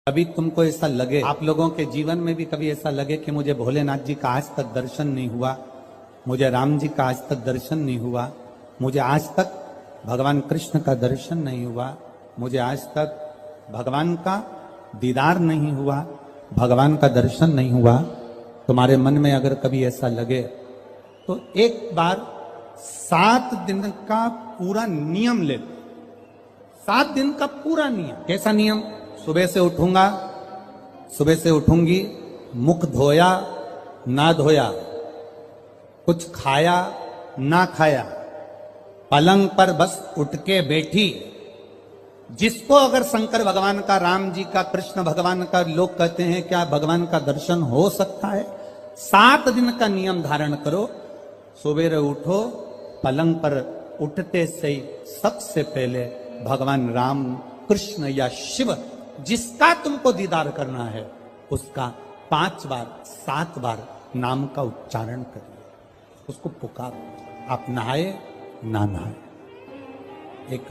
कभी तुमको ऐसा लगे, आप लोगों के जीवन में भी कभी ऐसा लगे कि मुझे भोलेनाथ जी का आज तक दर्शन नहीं हुआ, मुझे राम जी का आज तक दर्शन नहीं हुआ, मुझे आज तक भगवान कृष्ण का दर्शन नहीं हुआ, मुझे आज तक भगवान का दीदार नहीं हुआ, भगवान का दर्शन नहीं हुआ। तुम्हारे मन में अगर कभी ऐसा लगे तो एक बार 7 दिन का पूरा नियम ले लो। 7 दिन का पूरा नियम। कैसा नियम? सुबह से उठूंगा, सुबह से उठूंगी, मुख धोया ना धोया, कुछ खाया ना खाया, पलंग पर बस उठ के बैठी। जिसको अगर शंकर भगवान का, राम जी का, कृष्ण भगवान का, लोग कहते हैं क्या भगवान का दर्शन हो सकता है? 7 दिन का नियम धारण करो। सुबह उठो, पलंग पर उठते से ही सबसे पहले भगवान राम, कृष्ण या शिव जिसका तुमको दीदार करना है उसका 5 बार 7 बार नाम का उच्चारण करिए, उसको पुकारो। आप नहाए ना नहाए। एक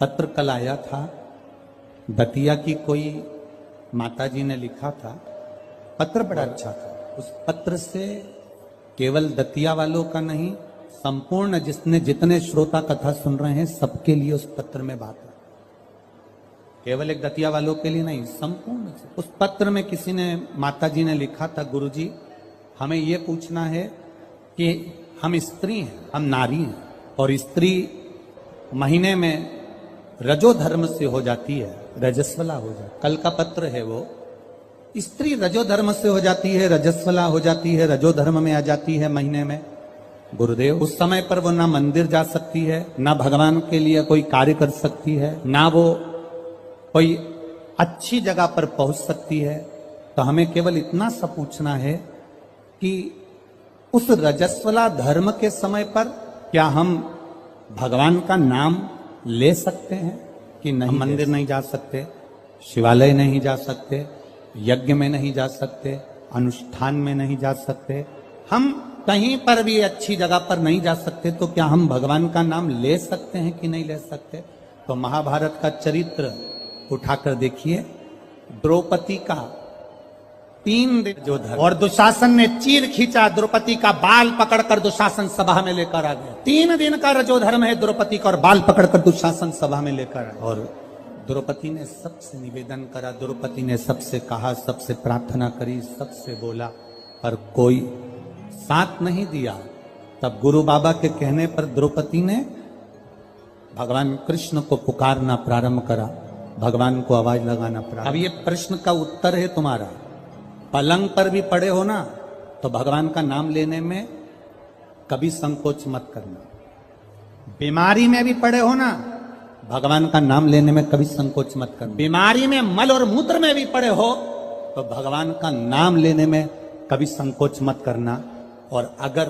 पत्र कल आया था, दतिया की कोई माताजी ने लिखा था, पत्र बड़ा अच्छा था। उस पत्र से केवल दतिया वालों का नहीं, संपूर्ण जितने श्रोता कथा सुन रहे हैं सबके लिए उस पत्र में बात है। केवल एक दतिया वालों के लिए नहीं, संपूर्ण। उस पत्र में किसी ने, माताजी ने लिखा था, गुरुजी हमें ये पूछना है कि हम स्त्री हैं, हम नारी हैं, और स्त्री महीने में रजो धर्म से हो जाती है, रजस्वला हो जाती। कल का पत्र है वो, स्त्री रजो धर्म से हो जाती है, रजस्वला हो जाती है, रजो धर्म में आ जाती है महीने में। गुरुदेव उस समय पर वो ना मंदिर जा सकती है, ना भगवान के लिए कोई कार्य कर सकती है, ना वो कोई अच्छी जगह पर पहुंच सकती है। तो हमें केवल इतना सा पूछना है कि उस रजस्वला धर्म के समय पर क्या हम भगवान का नाम ले सकते हैं कि नहीं? मंदिर नहीं जा सकते, शिवालय नहीं जा सकते, यज्ञ में नहीं जा सकते, अनुष्ठान में नहीं जा सकते, हम कहीं पर भी अच्छी जगह पर नहीं जा सकते, तो क्या हम भगवान का नाम ले सकते हैं कि नहीं ले सकते? तो महाभारत का चरित्र उठाकर देखिए, द्रौपदी का 3 दिन जो धर्म, और दुशासन ने चीर खींचा, द्रौपदी का बाल पकड़कर दुशासन सभा में लेकर आ गया। 3 दिन का रजो धर्म है द्रौपदी का, और बाल पकड़कर दुशासन सभा में लेकर आया। और द्रौपदी ने सबसे निवेदन करा, द्रौपदी ने सबसे कहा, सबसे प्रार्थना करी, सबसे बोला, पर कोई साथ नहीं दिया। तब गुरु बाबा के कहने पर द्रौपदी ने भगवान कृष्ण को पुकारना प्रारंभ करा, भगवान को आवाज लगाना प्रारंभ। अब ये प्रश्न का उत्तर है तुम्हारा। पलंग पर भी पड़े हो ना, तो भगवान का नाम लेने में कभी संकोच मत करना। बीमारी में भी पड़े हो ना, भगवान का नाम लेने में कभी संकोच मत करना। बीमारी में, मल और मूत्र में भी पड़े हो तो भगवान का नाम लेने में कभी संकोच मत करना। और अगर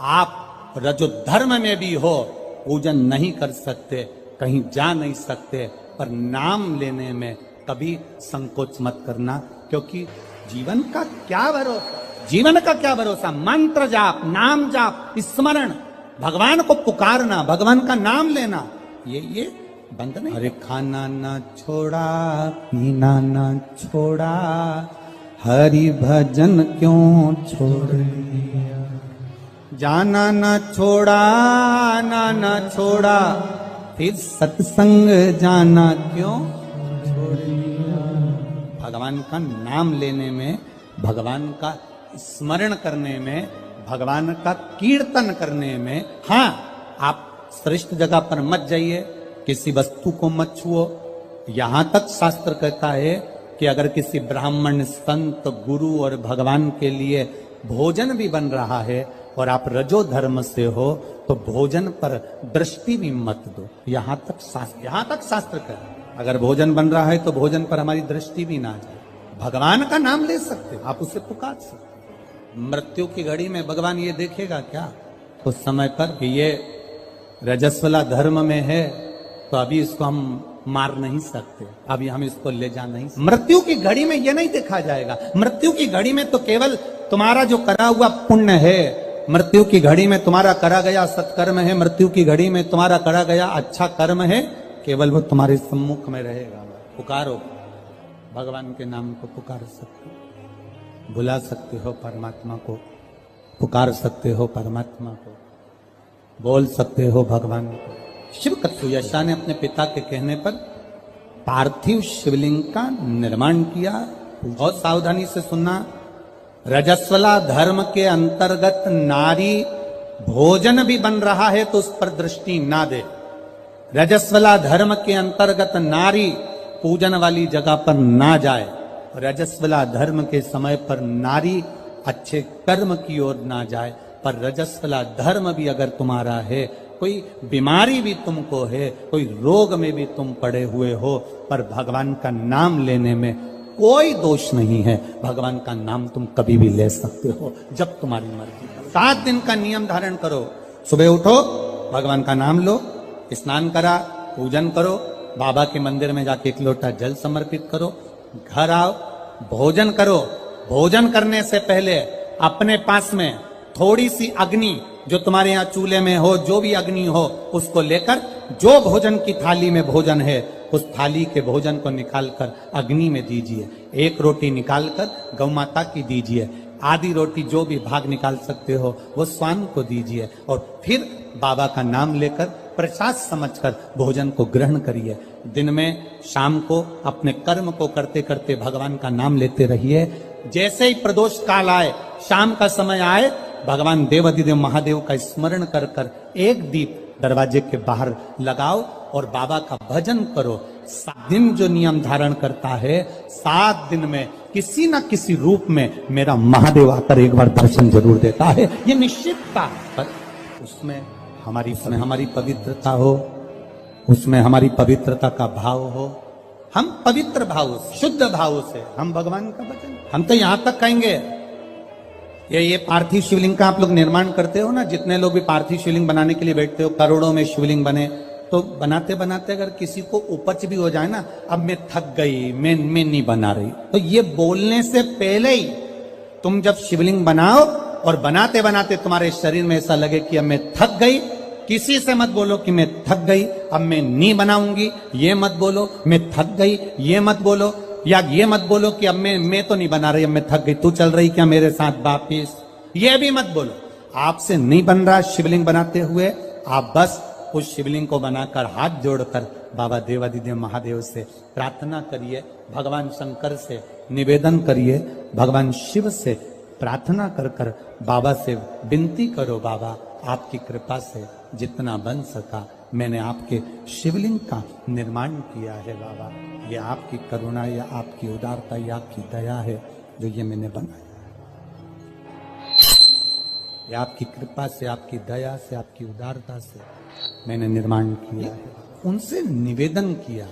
आप रजो धर्म में भी हो, पूजन नहीं कर सकते, कहीं जा नहीं सकते, पर नाम लेने में कभी संकोच मत करना, क्योंकि जीवन का क्या भरोसा, जीवन का क्या भरोसा? मंत्र जाप, नाम जाप, स्मरण, भगवान को पुकारना, भगवान का नाम लेना, ये बंद नहीं। अरे खाना ना छोड़ा, पीना ना छोड़ा, हरि भजन क्यों छोड़ दिया, जाना ना छोड़ा, आना ना छोड़ा, फिर सत्संग जाना क्यों छोड़ दिया। भगवान का नाम लेने में, भगवान का स्मरण करने में, भगवान का कीर्तन करने में, हाँ आप श्रेष्ठ जगह पर मत जाइए, किसी वस्तु को मत छुओ। यहां तक शास्त्र कहता है कि अगर किसी ब्राह्मण, संत, गुरु और भगवान के लिए भोजन भी बन रहा है और आप रजो धर्म से हो, तो भोजन पर दृष्टि भी मत दो। यहां तक शास्त्र कहता है अगर भोजन बन रहा है तो भोजन पर हमारी दृष्टि भी ना जाए। भगवान का नाम ले सकते हो, आप उसे पुकार सकते। मृत्यु की घड़ी में भगवान ये देखेगा क्या उस समय पर कि ये रजस्वला धर्म में है, तो अभी इसको हम मार नहीं सकते, अभी हम इसको ले जा नहीं सकते। मृत्यु की घड़ी में ये नहीं देखा जाएगा। मृत्यु की घड़ी में तो केवल तुम्हारा जो करा हुआ पुण्य है, मृत्यु की घड़ी में तुम्हारा करा गया सत्कर्म है, मृत्यु की घड़ी में तुम्हारा करा गया अच्छा कर्म है, केवल वो तुम्हारे सम्मुख में रहेगा। पुकारो, भगवान के नाम को पुकार सकते हो, बुला सकते हो परमात्मा को, पुकार सकते हो परमात्मा को, बोल सकते हो भगवान को। शिव कत्सुयशा ने अपने पिता के कहने पर पार्थिव शिवलिंग का निर्माण किया। बहुत सावधानी से सुनना, रजस्वला धर्म के अंतर्गत नारी भोजन भी बन रहा है तो उस पर दृष्टि ना दे। रजस्वला धर्म के अंतर्गत नारी पूजन वाली जगह पर ना जाए। रजस्वला धर्म के समय पर नारी अच्छे कर्म की ओर ना जाए। पर रजस्वला धर्म भी अगर तुम्हारा है, कोई बीमारी भी तुमको है, कोई रोग में भी तुम पड़े हुए हो, पर भगवान का नाम लेने में कोई दोष नहीं है। भगवान का नाम तुम कभी भी ले सकते हो जब तुम्हारी मर्जी। 7 दिन का नियम धारण करो। सुबह उठो, भगवान का नाम लो, स्नान करा, पूजन करो, बाबा के मंदिर में जाके 1 लोटा जल समर्पित करो, घर आओ, भोजन करो। भोजन करने से पहले अपने पास में थोड़ी सी अग्नि, जो तुम्हारे यहाँ चूल्हे में हो, जो भी अग्नि हो, उसको लेकर जो भोजन की थाली में भोजन है उस थाली के भोजन को निकालकर अग्नि में दीजिए। 1 रोटी निकालकर गौ माता की दीजिए, आधी रोटी जो भी भाग निकाल सकते हो वो स्वान को दीजिए, और फिर बाबा का नाम लेकर प्रसाद समझकर भोजन को ग्रहण करिए। दिन में शाम को अपने कर्म को करते करते भगवान का नाम लेते रहिए। जैसे ही प्रदोष काल आए, शाम का समय आए, भगवान देवाधिदेव महादेव का स्मरण कर कर 1 दीप दरवाजे के बाहर लगाओ और बाबा का भजन करो। 7 दिन जो नियम धारण करता है, 7 दिन में किसी न किसी रूप में मेरा महादेव आकर एक बार दर्शन जरूर देता है, ये निश्चितता। पर उसमें हमारी पवित्रता हो, उसमें हमारी पवित्रता का भाव हो। हम पवित्र भाव से, शुद्ध भाव से हम भगवान का भजन, हम तो यहां तक कहेंगे, ये पार्थिव शिवलिंग का आप लोग निर्माण करते हो ना, जितने लोग भी पार्थिव शिवलिंग बनाने के लिए बैठते हो, करोड़ों में शिवलिंग बने, तो बनाते बनाते अगर किसी को उपच भी हो जाए ना, अब मैं थक गई, मैं नहीं बना रही, तो ये बोलने से पहले ही तुम जब शिवलिंग बनाओ और बनाते बनाते तुम्हारे शरीर में ऐसा लगे कि अब मैं थक गई, किसी से मत बोलो कि मैं थक गई, अब मैं नहीं बनाऊंगी, ये मत बोलो, मैं थक गई, ये मत बोलो, या ये मत बोलो कि अब मैं तो नहीं बना रही, अब मैं थक गई, तू चल रही क्या मेरे साथ वापिस, ये भी मत बोलो। आपसे नहीं बन रहा शिवलिंग बनाते हुए, आप बस उस शिवलिंग को बनाकर हाथ जोड़कर बाबा देवाधिदेव महादेव से प्रार्थना करिए, भगवान शंकर से निवेदन करिए, भगवान शिव से प्रार्थना कर कर बाबा से विनती करो, बाबा आपकी कृपा से जितना बन सका मैंने आपके शिवलिंग का निर्माण किया है। बाबा ये आपकी करुणा या आपकी उदारता या आपकी दया है जो ये मैंने बनाया, ये आपकी कृपा से, आपकी दया से, आपकी उदारता से मैंने निर्माण किया है। उनसे निवेदन किया,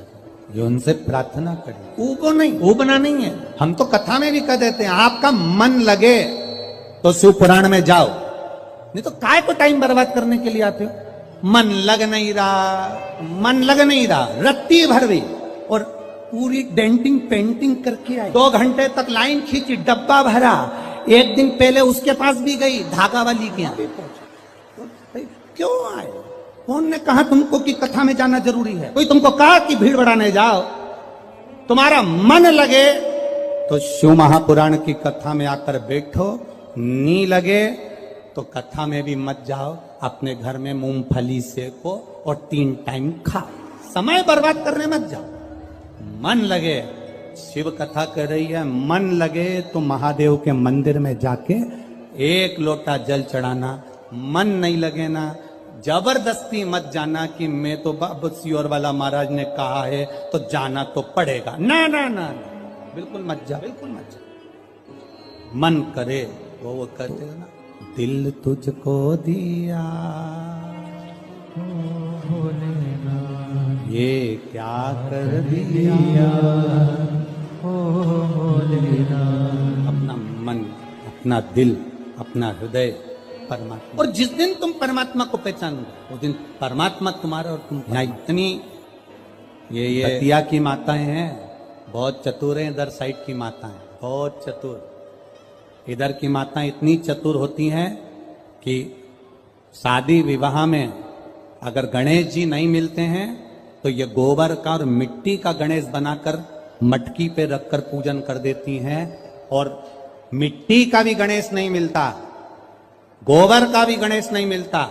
जो उनसे प्रार्थना करी, ऊबना नहीं है। हम तो कथा में भी कह देते हैं, आपका मन लगे तो शिव पुराण में जाओ, नहीं तो काय को टाइम बर्बाद करने के लिए आते हो। मन लग नहीं रहा, रत्ती भर भी, और पूरी डेंटिंग पेंटिंग करके आई, 2 घंटे तक लाइन खींची, डब्बा भरा, 1 दिन पहले उसके पास भी गई, धागा वाली के यहाँ पहुंचा। क्यों आए? कौन ने कहा तुमको कि कथा में जाना जरूरी है? कोई तुमको कहा कि भीड़ बढ़ाने जाओ? तुम्हारा मन लगे तो शिव महापुराण की कथा में आकर बैठो, नी लगे तो कथा में भी मत जाओ, अपने घर में मूंगफली सेको और 3 टाइम खाओ, समय बर्बाद करने मत जाओ। मन लगे, शिव कथा कर रही है, मन लगे तो महादेव के मंदिर में जाके 1 लोटा जल चढ़ाना। मन नहीं लगे ना, जबरदस्ती मत जाना कि मैं तो बाबा सियोर वाला महाराज ने कहा है तो जाना तो पड़ेगा, ना ना ना, बिल्कुल मत जा, बिल्कुल मत जा। मन करे वो कहते हैं ना, दिल तुझको दिया ये क्या कर दिया, अपना मन, अपना दिल, अपना हृदय परमात्मा। और जिस दिन तुम परमात्मा को पहचानोगे उस दिन परमात्मा तुम्हारा और तुम। इतनी ये हतिया की माताएं हैं, बहुत चतुर हैं, इधर साइड की माताएं बहुत चतुर। इधर की माताएं इतनी चतुर होती हैं कि शादी विवाह में अगर गणेश जी नहीं मिलते हैं तो ये गोबर का और मिट्टी का गणेश बनाकर मटकी पे रखकर पूजन कर देती हैं, और मिट्टी का भी गणेश नहीं मिलता, गोबर का भी गणेश नहीं मिलता।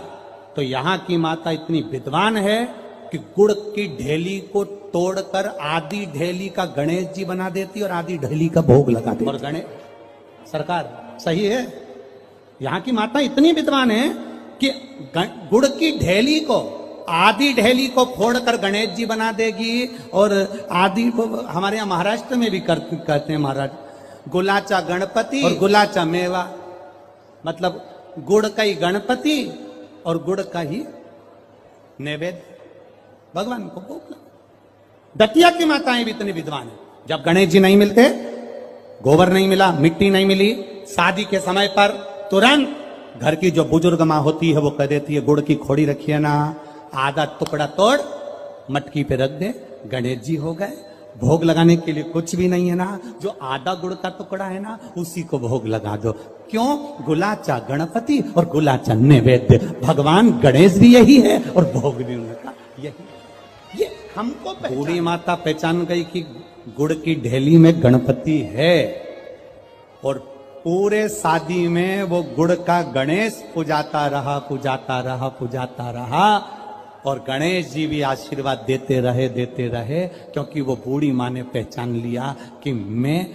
तो यहां की माता इतनी विद्वान है कि गुड़ की ढेली को तोड़कर आधी ढेली का गणेश जी बना देती और आधी ढेली का भोग लगा देती। और गणेश सरकार सही है, यहां की माता इतनी विद्वान है कि गुड़ की ढेली को, आधी ढेली को फोड़कर गणेश जी बना देगी, और आधी को हमारे यहाँ महाराष्ट्र में भी कहते हैं महाराज, गुलाचा गणपति और गुलाचा मेवा, मतलब गुड़ का ही गणपति और गुड़ का ही नैवेद्य भगवान को भोग। दतिया की माताएं भी इतनी विद्वान है, जब गणेश जी नहीं मिलते, गोबर नहीं मिला, मिट्टी नहीं मिली, शादी के समय पर तुरंत घर की जो बुजुर्ग माँ होती है वो कह देती है गुड़ की खोड़ी रखिए ना, आधा टुकड़ा तोड़ मटकी पे रख दे, गणेश जी हो गए। भोग लगाने के लिए कुछ भी नहीं है ना, जो आधा गुड़ का टुकड़ा है ना उसी को भोग लगा दो। क्यों? गुलाचा गणपति और गुलाचा नैवेद्य, भगवान गणेश भी यही है और भोग भी उनका यही। ये हमको बूढ़ी माता पहचान गई कि गुड़ की ढेली में गणपति है, और पूरे शादी में वो गुड़ का गणेश पुजाता रहा, पुजाता रहा, पुजाता रहा, और गणेश जी भी आशीर्वाद देते रहे, क्योंकि वो बूढ़ी माँ ने पहचान लिया कि मैं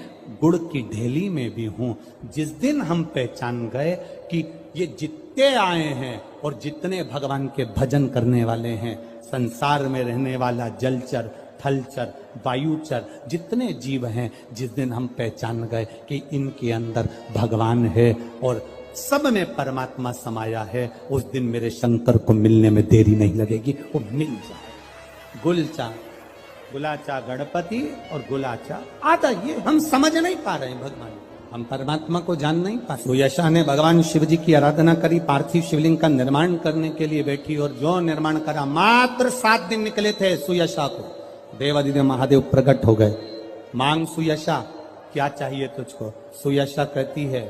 गुड़ की ढेली में भी हूं। जिस दिन हम पहचान गए कि ये जितने आए हैं और जितने भगवान के भजन करने वाले हैं, संसार में रहने वाला जलचर, थलचर, वायुचर, जितने जीव हैं, जिस दिन हम पहचान गए कि इनके अंदर भगवान है और सब में परमात्मा समाया है, उस दिन मेरे शंकर को मिलने में देरी नहीं लगेगी, वो मिल जाए। गुलाचा गणपति और गुलाचा आधा, ये हम समझ नहीं पा रहे हैं भगवान, हम परमात्मा को जान नहीं पा रहे। सुयशा ने भगवान शिव जी की आराधना करी, पार्थिव शिवलिंग का निर्माण करने के लिए बैठी, और जो निर्माण करा, मात्र 7 दिन निकले थे सुयशा को, देवादिदेव महादेव प्रकट हो गए। मांग सुयशा, क्या चाहिए तुझको? सुयशा कहती है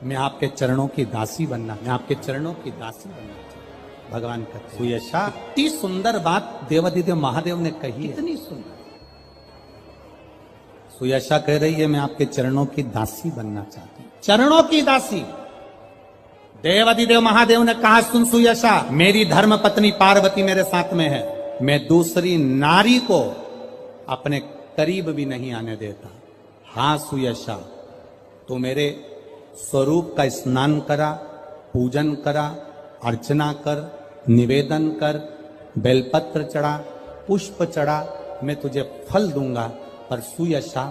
मैं आपके चरणों की दासी बनना, मैं आपके चरणों की दासी बनना चाहिए। भगवान कहते सुयशा, इतनी सुंदर बात देवादिदेव महादेव ने कही, इतनी सुंदर। सुयशा कह रही है मैं आपके चरणों की दासी बनना चाहती हूं, चरणों की दासी। देवादिदेव महादेव ने कहा सुन सुयशा, मेरी धर्म पत्नी पार्वती मेरे साथ में है, मैं दूसरी नारी को अपने करीब भी नहीं आने देता। हाँ सुयशा, तो मेरे स्वरूप का स्नान करा, पूजन करा, अर्चना कर, निवेदन कर, बेलपत्र चढ़ा, पुष्प चढ़ा, मैं तुझे फल दूंगा। पर सुयशा,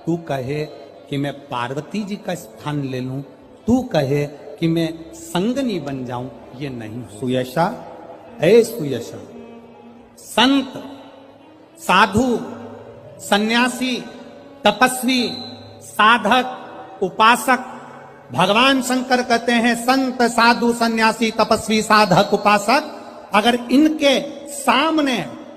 तू कहे कि मैं पार्वती जी का स्थान ले लूं, तू कहे कि मैं संगनी बन जाऊं, ये नहीं। सुयशा, ऐ सुयशा, संत, साधु, सन्यासी, तपस्वी, साधक, उपासक, भगवान शंकर कहते हैं संत, साधु, सन्यासी, तपस्वी, साधक, उपासक, अगर इनके सामने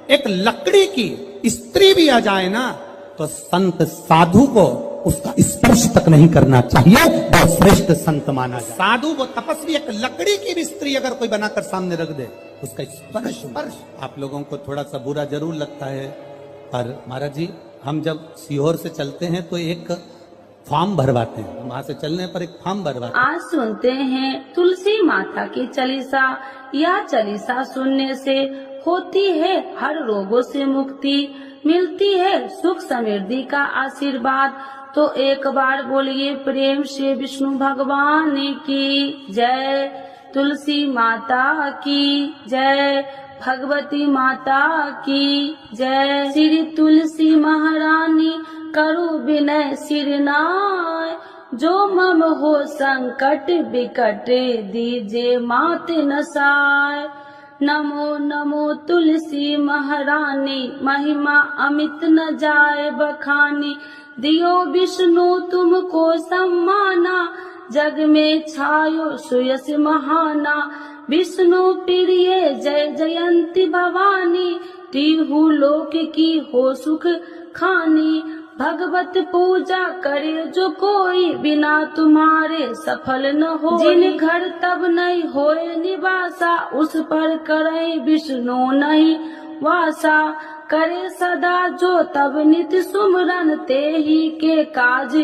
एक लकड़ी की स्त्री भी आ जाए ना, तो संत साधु को उसका स्पर्श तक नहीं करना चाहिए, वो श्रेष्ठ संत माना जाए। साधु वो तपस्वी, एक लकड़ी की भी स्त्री अगर कोई बनाकर सामने रख दे, उसका स्पर्श आप लोगों को थोड़ा सा बुरा जरूर लगता है, पर महाराज जी हम जब सीहोर से चलते हैं तो एक फॉर्म भरवाते हैं, वहां से चलने पर एक फॉर्म भरवाते हैं। आज सुनते हैं तुलसी माता की चालीसा। यह चालीसा सुनने से होती है हर रोगों से मुक्ति, मिलती है सुख समृद्धि का आशीर्वाद। तो एक बार बोलिए प्रेम से विष्णु भगवान की जय, तुलसी माता की जय, भगवती माता की जय। श्री तुलसी महारानी करु विनय सिरनाय, जो मम हो संकट विकट दीजे मात नसाय। नमो नमो तुलसी महारानी, महिमा अमित न जाए बखानी। दियो विष्णु तुमको सम्माना, जग में छायो सुयस महाना। विष्णु प्रिय जय जयंती भवानी, तिहु लोक की हो सुख खानी। भगवत पूजा करे जो कोई, बिना तुम्हारे सफल न हो। जिन घर तब नहीं होए निवासा, उस पर करे विष्णु नहीं वासा। करे सदा जो तब नित्य सुमरन, ते ही के काज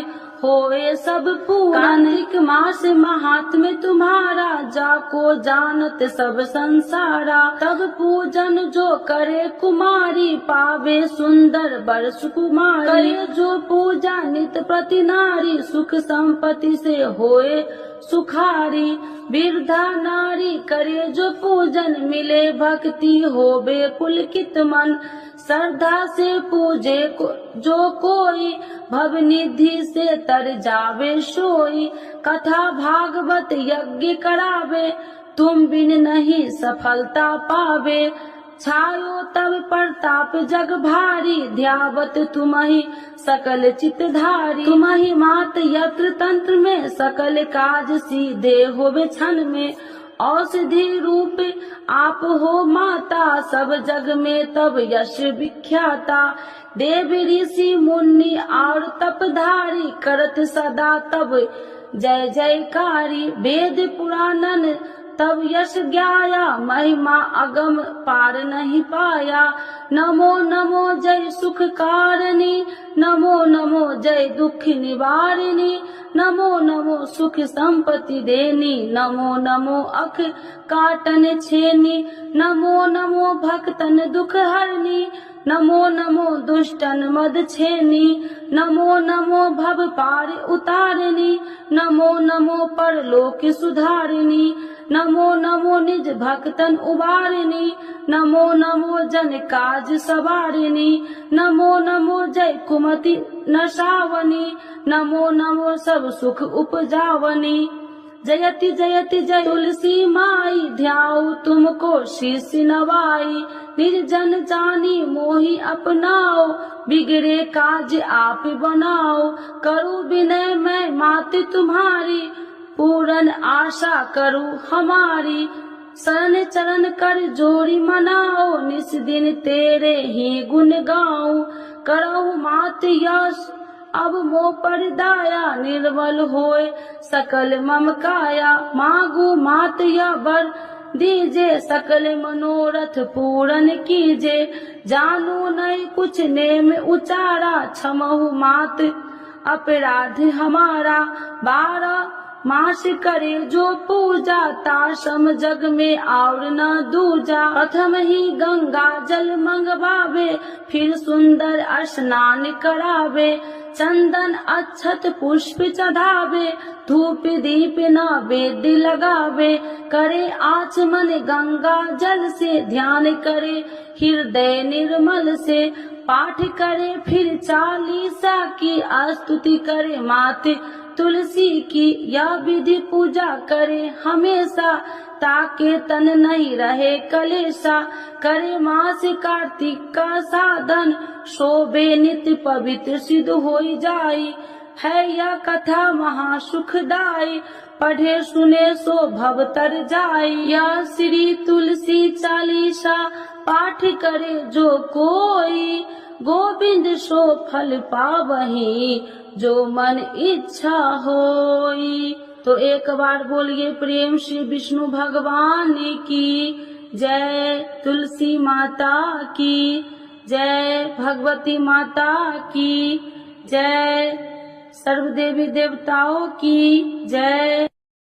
होए सब पूरन। कार्तिक मास महात्म्य तुम्हारा, जाको जानत सब संसारा। तब पूजन जो करे कुमारी, पावे सुंदर वर सुकुमारी। करे जो पूजा नित प्रति नारी, सुख संपत्ति से होए सुखारी। वृद्धा नारी करे जो पूजन, मिले भक्ति होबे पुलकित मन। श्रद्धा से पूजे जो कोई, भव निधि से तर जावे सोई। कथा भागवत यज्ञ करावे, तुम बिन नहीं सफलता पावे। छायो तब प्रताप जग भारी, ध्यावत तुम्हि सकल चितधारी। तुम्हि मात यत्र तंत्र में, सकल काज सीधे होवे क्षण में। औषधि रूप आप हो माता, सब जग में तब यश विख्याता। देव ऋषि मुनि और तपधारी, करत सदा तब जय जयकारी। वेद पुराणन तब यश ज्ञाया, महिमा अगम पार नहीं पाया। नमो नमो जय सुख कारिणी, नमो नमो जय दुख निवारिणी। नमो नमो सुख संपत्ति देनी, नमो नमो अख काटन छेनी। नमो नमो भक्तन दुख हरनी, नमो नमो दुष्टन मद छेनी। नमो नमो भव पार उतारिणी, नमो नमो परलोक सुधारिणी। नमो नमो निज भक्तन उबारिणी, नमो नमो जन काज सवारिणी। नमो नमो जय कुमति नशावनी, नमो नमो सब सुख उपजावनी। जयति जयति जय तुलसी माई, ध्याऊ तुमको शीश नवाई। निर्जन जानी मोहि अपनाओ, बिगड़े काज आप बनाओ। करूँ विनय मैं मात तुम्हारी, पूरन आशा करूँ हमारी। शरण चरण कर जोड़ी मनाओ, निस दिन तेरे ही गुण गाऊं। करहु मात यश अब मोह पर दाया, निर्मल होए सकल मम काया। मांगू मात या वर दीजे, सकल मनोरथ पूरन कीजे। जानू नहीं कुछ नेम उचारा, क्षमहु मात अपराध हमारा। 12 मास करे जो पूजा, ताशम जग में और न दूजा। प्रथम ही गंगा जल मंगवावे, फिर सुंदर स्नान करावे। चंदन अक्षत पुष्प चढ़ावे, धूप दीप नैवेद्य लगावे। करे आचमन गंगा जल से, ध्यान करे हृदय निर्मल से। पाठ करे फिर चालीसा की, स्तुति करे माते तुलसी की। यह विधि पूजा करे हमेशा, ताके तन नहीं रहे कलेशा। करे मास कार्तिक का साधन, शोभे नित्य पवित्र सिद्ध हो जाई। है यह कथा महासुखदाई, पढ़े सुने सो भव तर जाई। यह श्री तुलसी चालीसा, पाठ करे जो कोई। गोविंद सो फल पावही, जो मन इच्छा होई। तो एक बार बोलिए प्रेम श्री विष्णु भगवान की जय, तुलसी माता की जय, भगवती माता की जय, सर्व देवी देवताओं की जय।